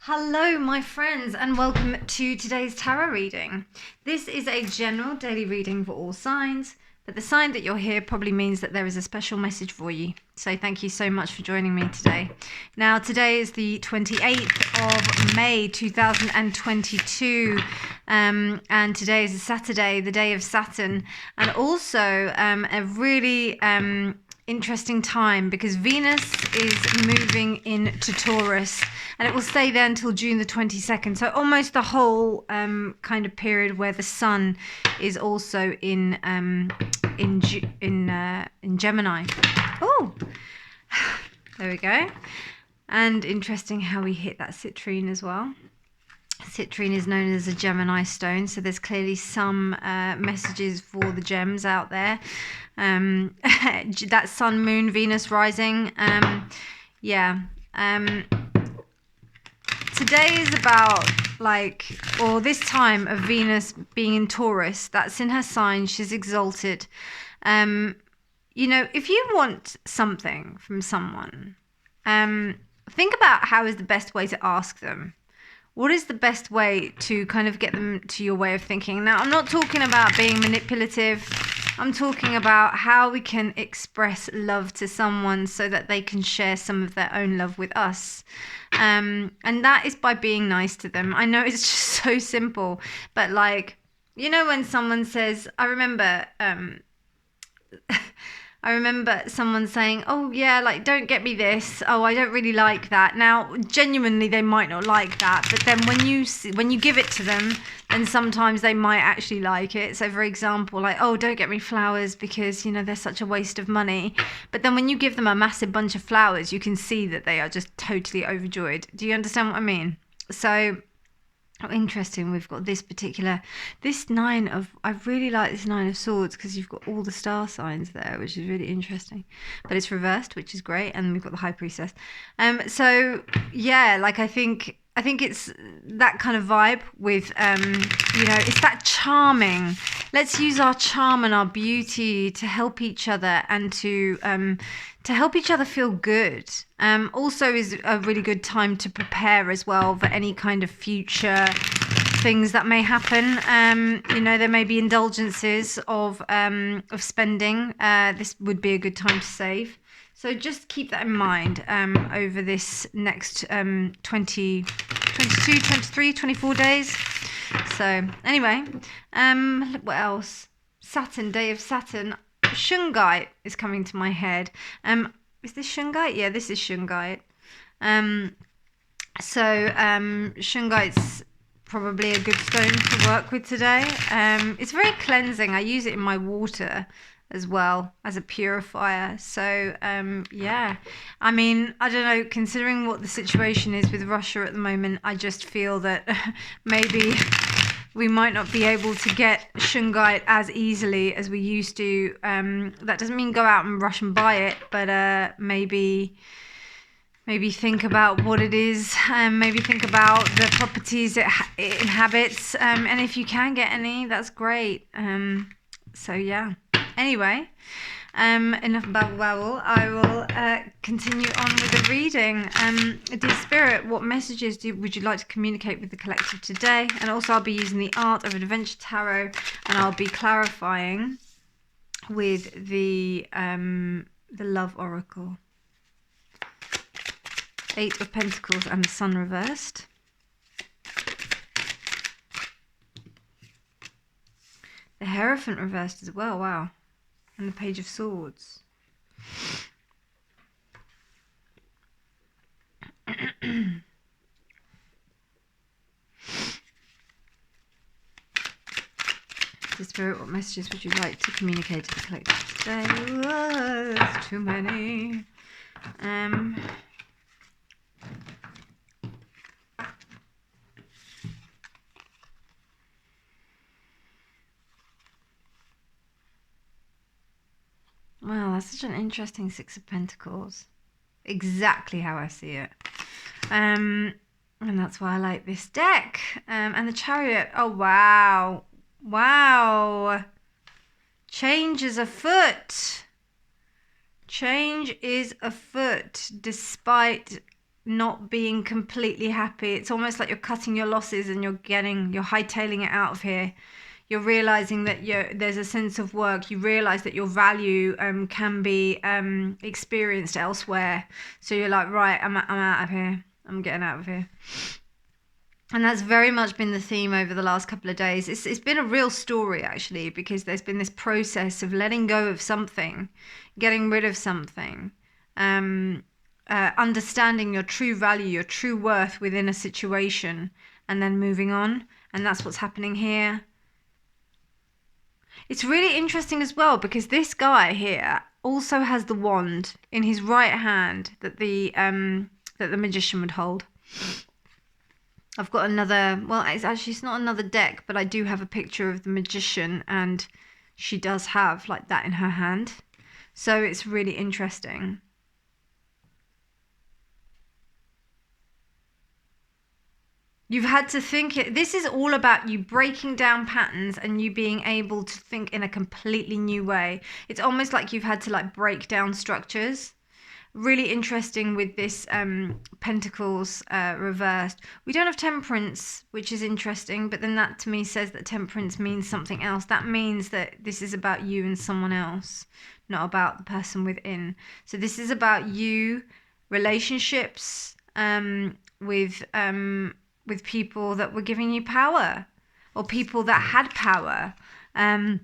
Hello, my friends, and welcome to today's tarot reading. This is a general daily reading for all signs, but the sign that you're here probably means that there is a special message for you. So thank you so much for joining me today. Now, today is the 28th of May 2022, and today is a Saturday, the day of Saturn, and also a really interesting time because Venus is moving into Taurus, and it will stay there until June the 22nd. So almost the whole kind of period where the Sun is also in Gemini. Oh, there we go. And interesting how we hit that citrine as well. Citrine is known as a Gemini stone, so there's clearly some messages for the gems out there. That Sun, Moon, Venus rising. Today is about this time of Venus being in Taurus. That's in her sign. She's exalted. If you want something from someone, think about how is the best way to ask them. What is the best way to kind of get them to your way of thinking? Now, I'm not talking about being manipulative. I'm talking about how we can express love to someone so that they can share some of their own love with us. And that is by being nice to them. I know it's just so simple, but when someone says, I remember someone saying, oh yeah, don't get me this. Oh, I don't really like that. Now, genuinely, they might not like that. But then when you give it to them, then sometimes they might actually like it. So for example, oh, don't get me flowers because, they're such a waste of money. But then when you give them a massive bunch of flowers, you can see that they are just totally overjoyed. Do you understand what I mean? So, oh, interesting. We've got I really like this Nine of Swords because you've got all the star signs there, which is really interesting. But it's reversed, which is great. And we've got the High Priestess. I think it's that kind of vibe with, it's that charming. Let's use our charm and our beauty to help each other and to help each other feel good. Also is a really good time to prepare as well for any kind of future things that may happen. There may be indulgences of spending. This would be a good time to save. So just keep that in mind over this next 22, 23, 24 days. So anyway, what else? Saturn, day of Saturn. Shungite is coming to my head. Is this Shungite? Yeah, this is Shungite. Shungite's probably a good stone to work with today. It's very cleansing. I use it in my water as well as a purifier. So I don't know, considering what the situation is with Russia at the moment, I just feel that maybe we might not be able to get shungite as easily as we used to. That doesn't mean go out and rush and buy it, but maybe think about what it is, maybe think about the properties it inhabits, and if you can get any, that's great. Anyway, enough babble. I will continue on with the reading. Dear Spirit, what messages would you like to communicate with the collective today? And also I'll be using the Art of Adventure Tarot, and I'll be clarifying with the Love Oracle. 8 of Pentacles and the Sun reversed. The Hierophant reversed as well, wow. And the Page of Swords. The Spirit, what messages would you like to communicate to the collective today? Whoa, there's too many. Wow, that's such an interesting Six of Pentacles. Exactly how I see it. And that's why I like this deck. And the Chariot. Oh, wow. Wow. Change is afoot. Change is afoot despite not being completely happy. It's almost like you're cutting your losses and you're hightailing it out of here. You're realizing that there's a sense of work. You realize that your value can be experienced elsewhere. So you're like, right, I'm out of here. I'm getting out of here. And that's very much been the theme over the last couple of days. It's been a real story, actually, because there's been this process of letting go of something, getting rid of something, understanding your true value, your true worth within a situation, and then moving on. And that's what's happening here. It's really interesting as well, because this guy here also has the wand in his right hand that the magician would hold. I've got another, well, it's not another deck, but I do have a picture of the magician, and she does have like that in her hand. So it's really interesting. You've had to think it. This is all about you breaking down patterns and you being able to think in a completely new way. It's almost like you've had to like break down structures. Really interesting with this Pentacles reversed. We don't have Temperance, which is interesting, but then that to me says that Temperance means something else. That means that this is about you and someone else, not about the person within. So this is about you, relationships with people that were giving you power, or people that had power, and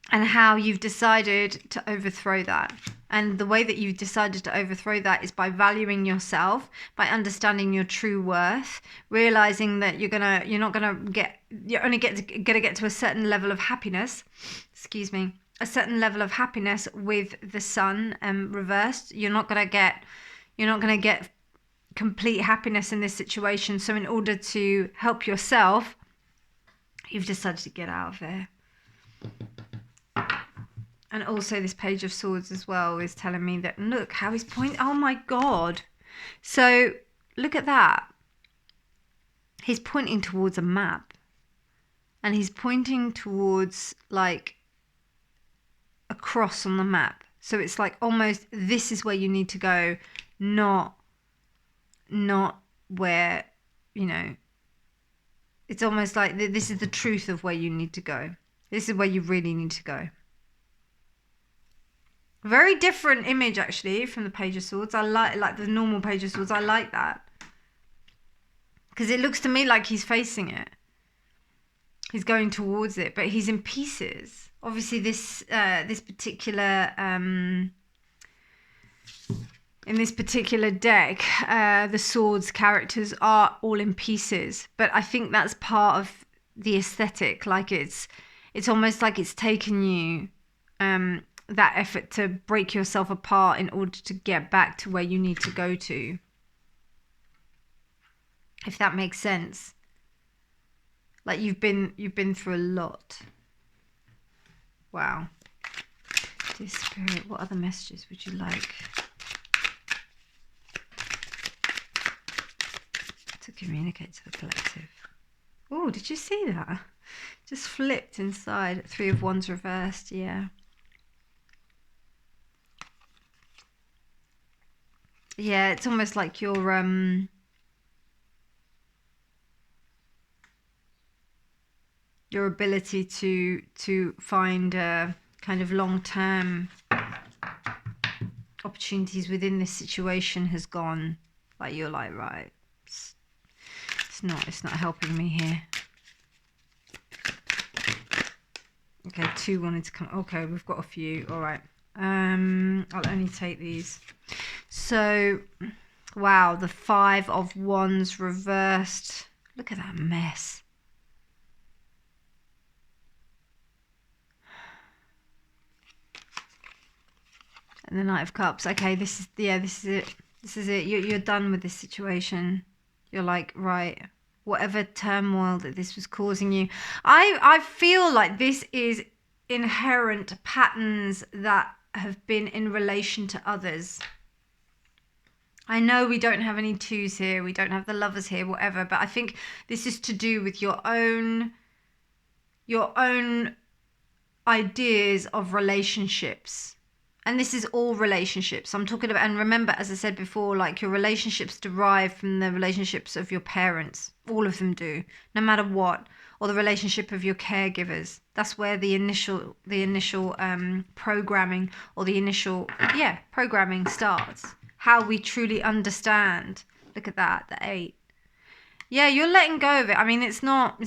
how you've decided to overthrow that. And the way that you've decided to overthrow that is by valuing yourself, by understanding your true worth, realizing that you're only gonna get to a certain level of happiness. A certain level of happiness with the sun reversed. You're not gonna get complete happiness in this situation. So in order to help yourself, you've decided to get out of there. And also this Page of Swords as well is telling me that, look how he's pointing. Oh my God. So look at that. He's pointing towards a map. And he's pointing towards like a cross on the map. So it's like almost this is where you need to go, not where, it's almost like this is the truth of where you need to go. This is where you really need to go. Very different image, actually, from the Page of Swords. I like the normal Page of Swords. I like that. Because it looks to me like he's facing it. He's going towards it, but he's in pieces. Obviously, this particular... in this particular deck, the swords characters are all in pieces. But I think that's part of the aesthetic. Like it's almost like it's taken you... that effort to break yourself apart in order to get back to where you need to go to. If that makes sense. Like you've been through a lot. Wow. Dear Spirit, what other messages would you like to communicate to the collective? Oh, did you see that? Just flipped inside. Three of Wands reversed, yeah. Yeah, it's almost like your ability to find kind of long-term opportunities within this situation has gone. Like you're like, right, it's not helping me here. Okay, two wanted to come. Okay, we've got a few. All right. I'll only take these. So, wow, the Five of Wands reversed. Look at that mess. And the Knight of Cups. Okay, this is it. This is it. You're done with this situation. You're like, right, whatever turmoil that this was causing you. I feel like this is inherent patterns that have been in relation to others. I know we don't have any twos here, we don't have the Lovers here, whatever, but I think this is to do with your own ideas of relationships And this is all relationships. I'm talking about, and remember, as I said before, like your relationships derive from the relationships of your parents. All of them do, no matter what, or the relationship of your caregivers. That's where the initial programming, or the initial, programming starts. How we truly understand. Look at that, the 8. Yeah, you're letting go of it. I mean, there's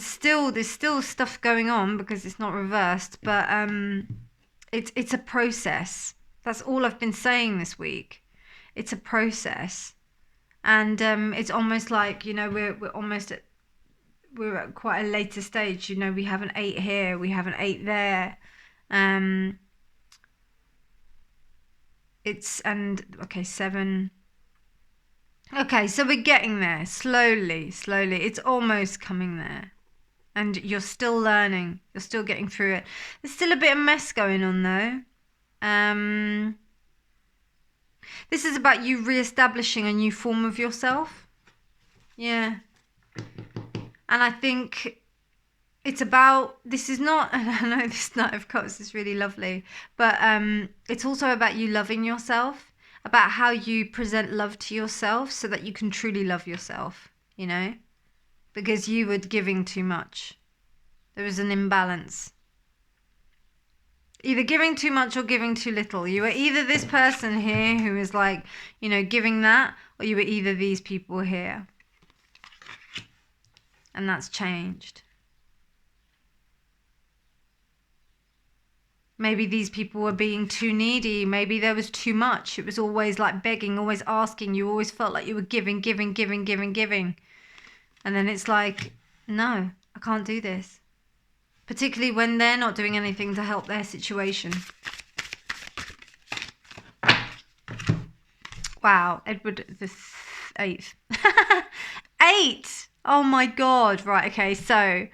still stuff going on because it's not reversed, but it's a process. That's all I've been saying this week. It's a process, and it's almost like, you know, we're at quite a later stage. You know, we have an 8 here, we have an 8 there. Okay, 7. Okay, so we're getting there slowly. It's almost coming there. And you're still learning. You're still getting through it. There's still a bit of mess going on though. This is about you reestablishing a new form of yourself. Yeah. And I think it's about, this is not, I know this Knight of Cups is really lovely, but it's also about you loving yourself, about how you present love to yourself so that you can truly love yourself, you know, because you were giving too much. There was an imbalance. Either giving too much or giving too little. You were either this person here who is like, you know, giving that, or you were either these people here. And that's changed. Maybe these people were being too needy. Maybe there was too much. It was always like begging, always asking. You always felt like you were giving. And then it's like, no, I can't do this. Particularly when they're not doing anything to help their situation. Wow, Edward the 8th. 8! Oh my God. Right, okay, so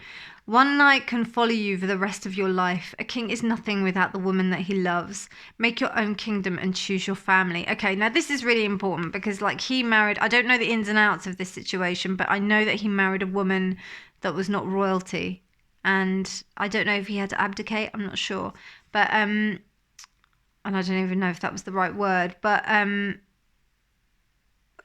one knight can follow you for the rest of your life. A king is nothing without the woman that he loves. Make your own kingdom and choose your family. Okay, now this is really important because like he married, I don't know the ins and outs of this situation, but I know that he married a woman that was not royalty. And I don't know if he had to abdicate, I'm not sure. But, and I don't even know if that was the right word. But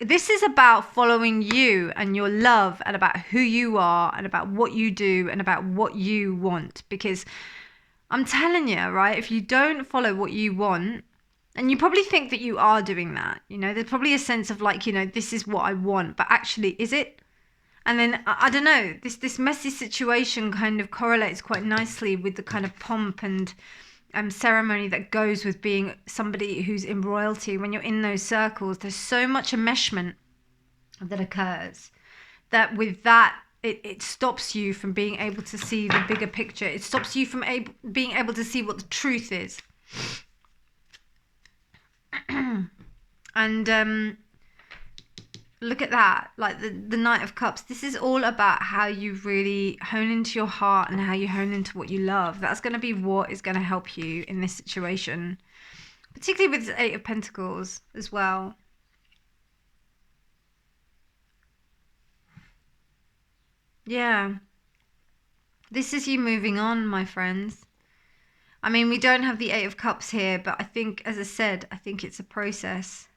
this is about following you and your love and about who you are and about what you do and about what you want. Because I'm telling you, right, if you don't follow what you want, and you probably think that you are doing that, you know, there's probably a sense of like, you know, this is what I want, but actually, is it? And then, I don't know, this messy situation kind of correlates quite nicely with the kind of pomp and ceremony that goes with being somebody who's in royalty. When you're in those circles, there's so much enmeshment that occurs that with that, it stops you from being able to see the bigger picture. It stops you from being able to see what the truth is. And look at that, like the Knight of Cups. This is all about how you really hone into your heart and how you hone into what you love. That's going to be what is going to help you in this situation, particularly with the 8 of Pentacles as well. Yeah. This is you moving on, my friends. I mean, we don't have the 8 of Cups here, but I think, as I said, I think it's a process.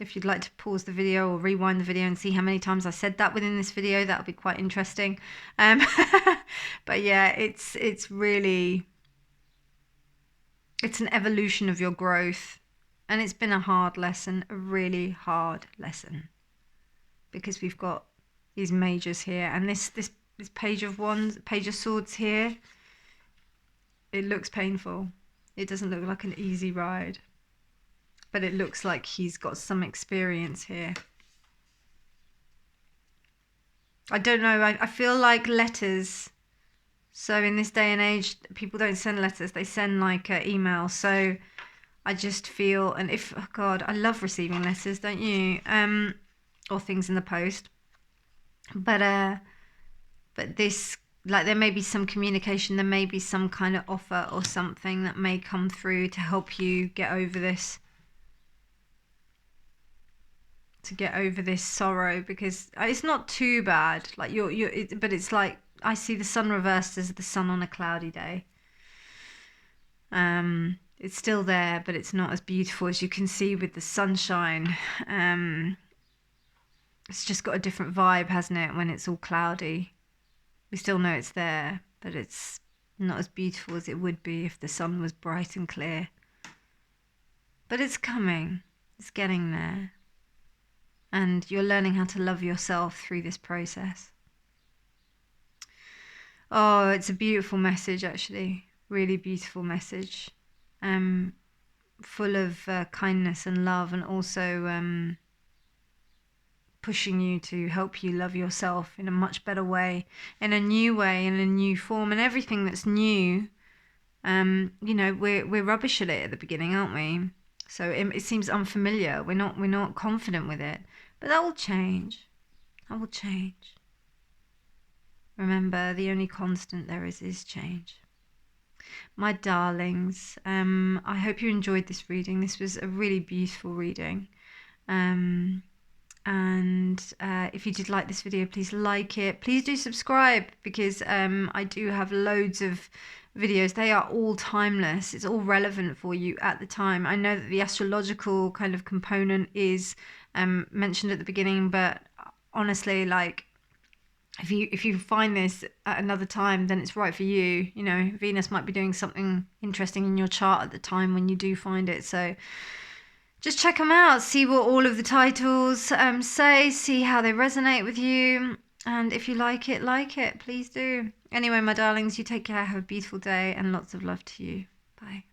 If you'd like to pause the video or rewind the video and see how many times I said that within this video, that would be quite interesting. But yeah, it's really, it's an evolution of your growth. And it's been a hard lesson, a really hard lesson. Because we've got these majors here. And this Page of Wands, Page of Swords here, it looks painful. It doesn't look like an easy ride. But it looks like he's got some experience here. I don't know, I feel like letters. So in this day and age, people don't send letters, they send like emails. So I just feel, and if, oh God, I love receiving letters, don't you? Or things in the post. But this, like there may be some communication, there may be some kind of offer or something that may come through to help you get over this. To get over this sorrow, because it's not too bad, like but it's like I see the sun reversed as the sun on a cloudy day. It's still there, but it's not as beautiful as you can see with the sunshine. It's just got a different vibe, hasn't it, when it's all cloudy? We still know it's there, but it's not as beautiful as it would be if the sun was bright and clear. But it's coming. It's getting there. And you're learning how to love yourself through this process. Oh, it's a beautiful message, actually. Really beautiful message. Full of kindness and love, and also pushing you to help you love yourself in a much better way, in a new way, in a new form. And everything that's new, we're rubbish at it at the beginning, aren't we? So it seems unfamiliar. We're not confident with it, but that will change. That will change. Remember, the only constant there is change. My darlings, I hope you enjoyed this reading. This was a really beautiful reading. And if you did like this video, please like it. Please do subscribe, because I do have loads of videos. They are all timeless. It's all relevant for you at the time. I know that the astrological kind of component is mentioned at the beginning, but honestly, like, if you find this at another time, then it's right for you. You know, Venus might be doing something interesting in your chart at the time when you do find it. So just check them out, see what all of the titles say, see how they resonate with you. And if you like it, please do. Anyway, my darlings, you take care, have a beautiful day, and lots of love to you. Bye.